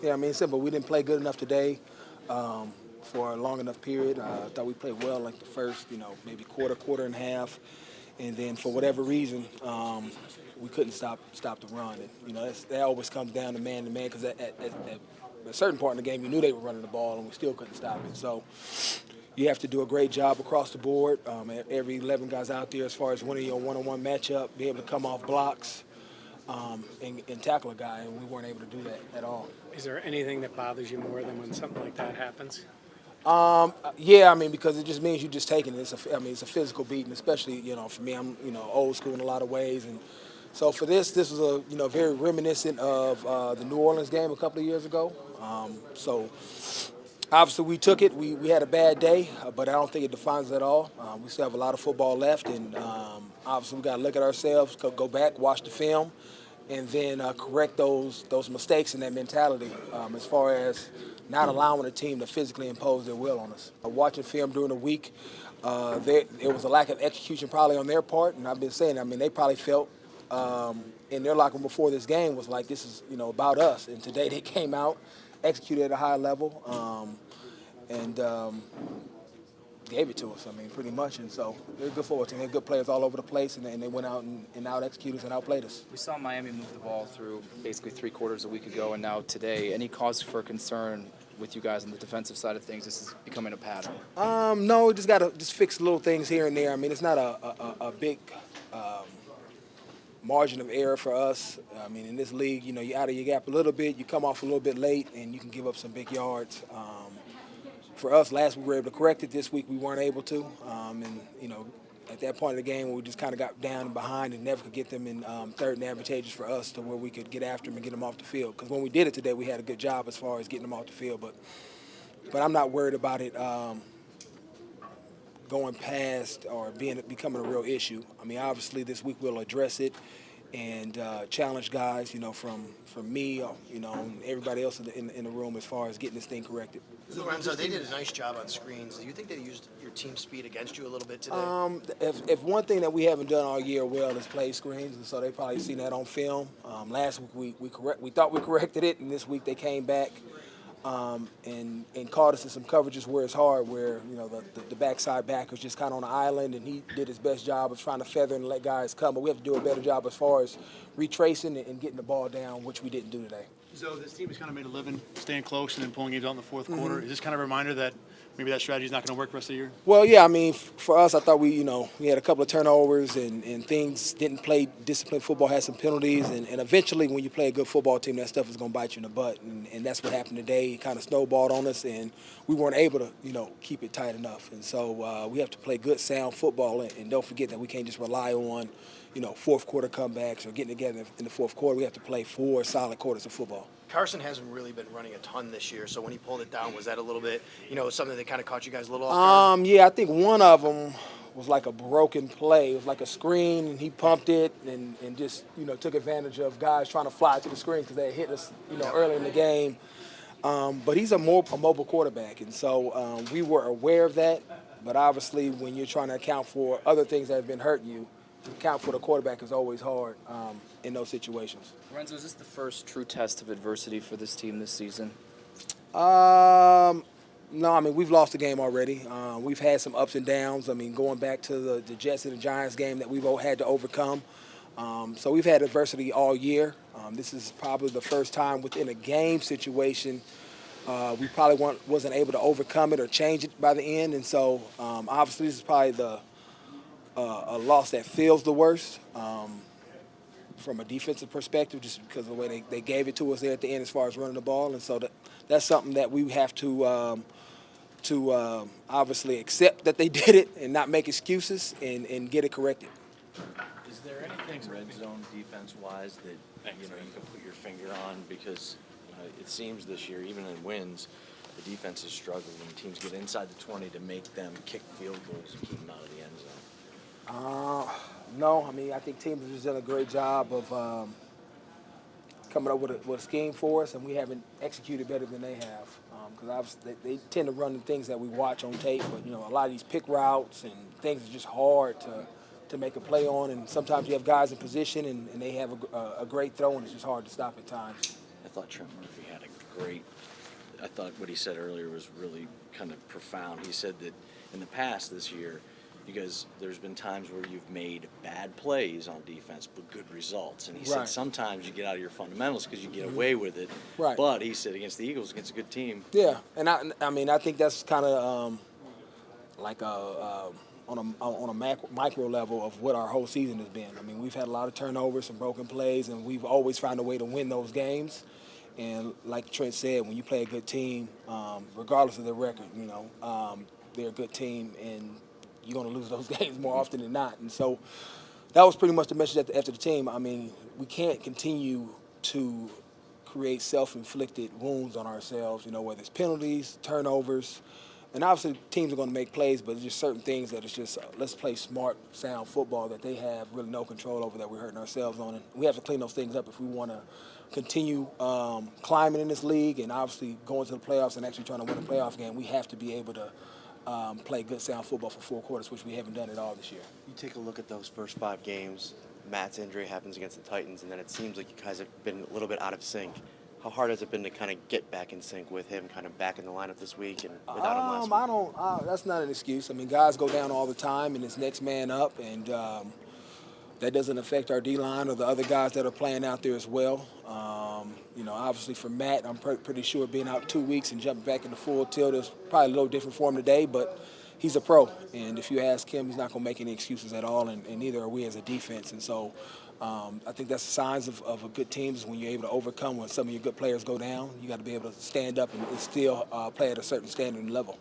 Yeah, I mean, simple. We didn't play good enough today for a long enough period. I thought we played well like the first, maybe quarter and a half. And then for whatever reason, we couldn't stop the run. And, that always comes down to man because at a certain part in the game, you knew they were running the ball, and we still couldn't stop it. So you have to do a great job across the board. Every 11 guys out there as far as winning your one-on-one matchup, be able to come off blocks and tackle a guy, and we weren't able to do that at all. Is there anything that bothers you more than when something like that happens? Yeah, I mean, because it just means you're just taking it. It's a physical beating, especially, for me, I'm, old school in a lot of ways. And so for this was very reminiscent of the New Orleans game a couple of years ago. So obviously we took it. We had a bad day, but I don't think it defines it at all. We still have a lot of football left, and obviously we got to look at ourselves, go back, watch the film, and then correct those mistakes and that mentality as far as not allowing the team to physically impose their will on us. Watching film during the week, there was a lack of execution probably on their part, and I've been saying, they probably felt in their locker room before this game was like, this is about us. And today they came out, executed at a high level, and gave it to us, pretty much. And so they're a good football team. They have good players all over the place, and they went out and out-executed us and outplayed us. We saw Miami move the ball through basically 3 quarters a week ago, and now today. Any cause for concern with you guys on the defensive side of things? This is becoming a pattern. No, we just got to fix little things here and there. It's not a big margin of error for us. In this league, you're out of your gap a little bit, you come off a little bit late, and you can give up some big yards. For us, last week we were able to correct it. This week we weren't able to. At that point of the game, we just kind of got down and behind and never could get them in third and advantageous for us to where we could get after them and get them off the field. Because when we did it today, we had a good job as far as getting them off the field. But I'm not worried about it going past or becoming a real issue. Obviously this week we'll address it and challenge guys, from me, and everybody else in the room as far as getting this thing corrected. Lorenzo, they did a nice job on screens. Do you think they used your team speed against you a little bit today? If one thing that we haven't done all year well is play screens, and so they probably seen that on film. Last week we thought we corrected it, and this week they came back and caught us in some coverages where it's hard, where the backside back was just kind of on the island, and he did his best job of trying to feather and let guys come. But we have to do a better job as far as retracing and getting the ball down, which we didn't do today. So this team has kind of made a living staying close and then pulling games out in the fourth quarter. Is this kind of a reminder that maybe that strategy is not going to work the rest of the year? Well, yeah, for us, I thought we had a couple of turnovers and things didn't play disciplined football, had some penalties, and eventually when you play a good football team, that stuff is going to bite you in the butt, and that's what happened today. It kind of snowballed on us, and we weren't able to, keep it tight enough. And so we have to play good, sound football, and don't forget that we can't just rely on, fourth quarter comebacks or getting together in the fourth quarter. We have to play 4 solid quarters of football. Carson hasn't really been running a ton this year, so when he pulled it down, was that a little bit, something that kind of caught you guys a little off guard? Yeah, I think one of them was like a broken play. It was like a screen, and he pumped it and just, took advantage of guys trying to fly to the screen because they had hit us, early in the game. But he's a mobile quarterback, and so we were aware of that. But obviously, when you're trying to account for other things that have been hurting you, to account for the quarterback is always hard in those situations. Lorenzo, is this the first true test of adversity for this team this season? No, we've lost the game already. We've had some ups and downs. Going back to the Jets and the Giants game that we've all had to overcome. So we've had adversity all year. This is probably the first time within a game situation we probably wasn't able to overcome it or change it by the end. And so obviously this is probably a loss that feels the worst from a defensive perspective, just because of the way they gave it to us there at the end as far as running the ball. And so that's something that we have to obviously accept that they did it and not make excuses and get it corrected. Is there anything red zone defense-wise that you can put your finger on? Because it seems this year, even in wins, the defense is struggling when teams get inside the 20 to make them kick field goals and keep them out of the end zone. No, I think teams have just done a great job of coming up with a scheme for us, and we haven't executed better than they have. Because obviously they tend to run the things that we watch on tape, but a lot of these pick routes and things are just hard to make a play on, and sometimes you have guys in position and they have a great throw, and it's just hard to stop at times. I thought Trent Murphy had a great. I thought what he said earlier was really kind of profound. He said that in the past this year, there's been times where you've made bad plays on defense but good results. And he said Right. sometimes you get out of your fundamentals because you get away with it. Right. But he said against the Eagles, against a good team, Yeah, and I mean, I think that's kind of like on a micro level of what our whole season has been. I mean, we've had a lot of turnovers, some broken plays, and we've always found a way to win those games. And like Trent said, when you play a good team, regardless of their record, they're a good team, and you're going to lose those games more often than not. And so that was pretty much the message after the team. I mean, we can't continue to create self-inflicted wounds on ourselves, whether it's penalties, turnovers. And obviously teams are going to make plays, but there's just certain things that it's just, let's play smart, sound football that they have really no control over, that we're hurting ourselves on. And we have to clean those things up if we want to continue climbing in this league and obviously going to the playoffs and actually trying to win a playoff game. We have to be able to play good, sound football for 4 quarters, which we haven't done at all this year. You take a look at those first 5 games, Matt's injury happens against the Titans, and then it seems like you guys have been a little bit out of sync. How hard has it been to kind of get back in sync with him, kind of back in the lineup this week and without him last week? That's not an excuse. I mean, guys go down all the time, and it's next man up, and that doesn't affect our D-line or the other guys that are playing out there as well. Obviously for Matt, I'm pretty sure being out 2 weeks and jumping back into full tilt is probably a little different for him today, but he's a pro, and if you ask him, he's not going to make any excuses at all, and neither are we as a defense. And so I think that's the signs of a good team is when you're able to overcome when some of your good players go down. You got to be able to stand up and still play at a certain standard and level.